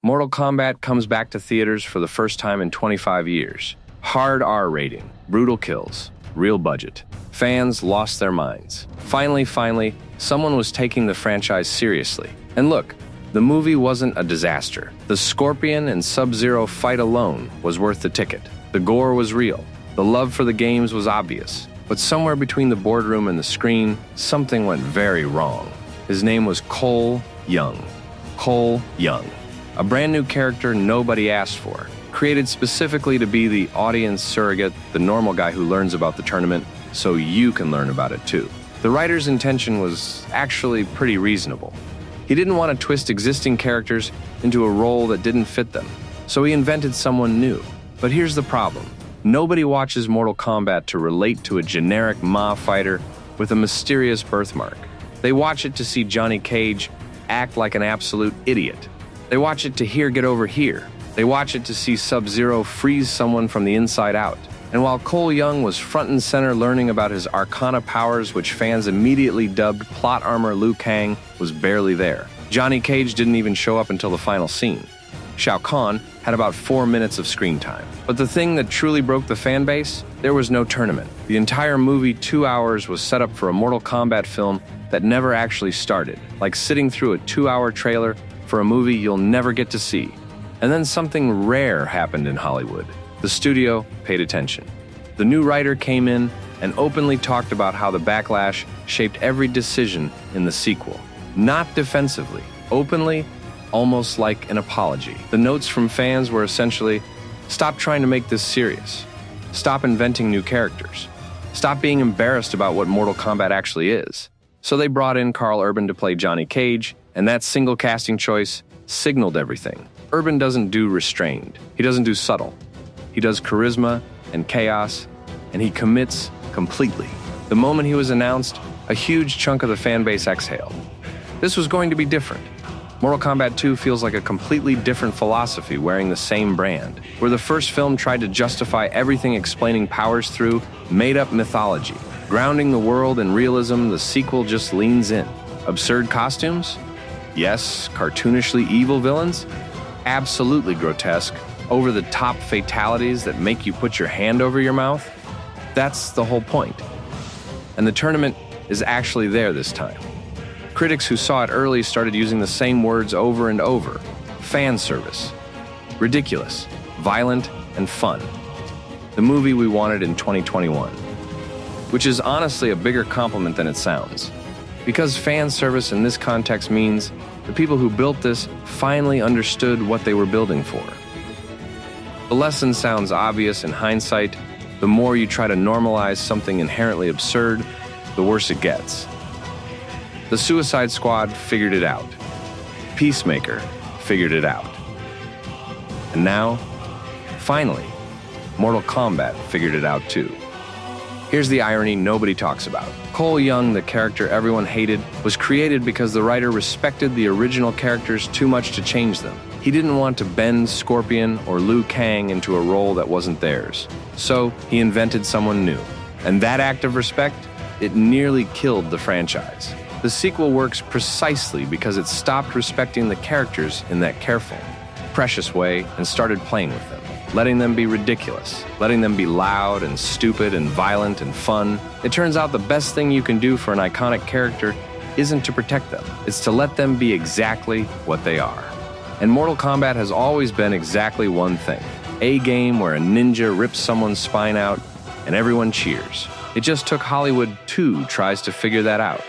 Mortal Kombat comes back to theaters for the first time in 25 years. Hard R rating, brutal kills, real budget. Fans lost their minds. Finally, someone was taking the franchise seriously. And look, the movie wasn't a disaster. The Scorpion and Sub-Zero fight alone was worth the ticket. The gore was real. The love for the games was obvious. But somewhere between the boardroom and the screen, something went very wrong. His name was Cole Young. Cole Young. A brand new character nobody asked for, created specifically to be the audience surrogate, the normal guy who learns about the tournament, so you can learn about it too. The writer's intention was actually pretty reasonable. He didn't want to twist existing characters into a role that didn't fit them, so he invented someone new. But here's the problem. Nobody watches Mortal Kombat to relate to a generic Ma fighter with a mysterious birthmark. They watch it to see Johnny Cage act like an absolute idiot. They watch it to hear get over here. They watch it to see Sub-Zero freeze someone from the inside out. And while Cole Young was front and center learning about his arcana powers, which fans immediately dubbed plot armor Liu Kang, was barely there. Johnny Cage didn't even show up until the final scene. Shao Kahn had about 4 minutes of screen time. But the thing that truly broke the fan base? There was no tournament. The entire movie, 2 hours, was set up for a Mortal Kombat film that never actually started, like sitting through a 2-hour trailer for a movie you'll never get to see. And then something rare happened in Hollywood. The studio paid attention. The new writer came in and openly talked about how the backlash shaped every decision in the sequel. Not defensively, openly, almost like an apology. The notes from fans were essentially, stop trying to make this serious. Stop inventing new characters. Stop being embarrassed about what Mortal Kombat actually is. So they brought in Karl Urban to play Johnny Cage, and that single casting choice signaled everything. Urban doesn't do restrained. He doesn't do subtle. He does charisma and chaos, and he commits completely. The moment he was announced, a huge chunk of the fanbase exhaled. This was going to be different. Mortal Kombat II feels like a completely different philosophy wearing the same brand. Where the first film tried to justify everything explaining powers through made-up mythology. Grounding the world in realism, the sequel just leans in. Absurd costumes? Yes. Cartoonishly evil villains? Absolutely grotesque, over-the-top fatalities that make you put your hand over your mouth? That's the whole point. And the tournament is actually there this time. Critics who saw it early started using the same words over and over. Fan service. Ridiculous, violent, and fun. The movie we wanted in 2021. Which is honestly a bigger compliment than it sounds. Because fan service in this context means the people who built this finally understood what they were building for. The lesson sounds obvious in hindsight. The more you try to normalize something inherently absurd, the worse it gets. The Suicide Squad figured it out. Peacemaker figured it out. And now, finally, Mortal Kombat figured it out too. Here's the irony nobody talks about. Cole Young, the character everyone hated, was created because the writer respected the original characters too much to change them. He didn't want to bend Scorpion or Liu Kang into a role that wasn't theirs. So he invented someone new. And that act of respect, it nearly killed the franchise. The sequel works precisely because it stopped respecting the characters in that careful, precious way and started playing with them. Letting them be ridiculous, letting them be loud and stupid and violent and fun. It turns out the best thing you can do for an iconic character isn't to protect them. It's to let them be exactly what they are. And Mortal Kombat has always been exactly one thing. A game where a ninja rips someone's spine out and everyone cheers. It just took Hollywood 2 tries to figure that out.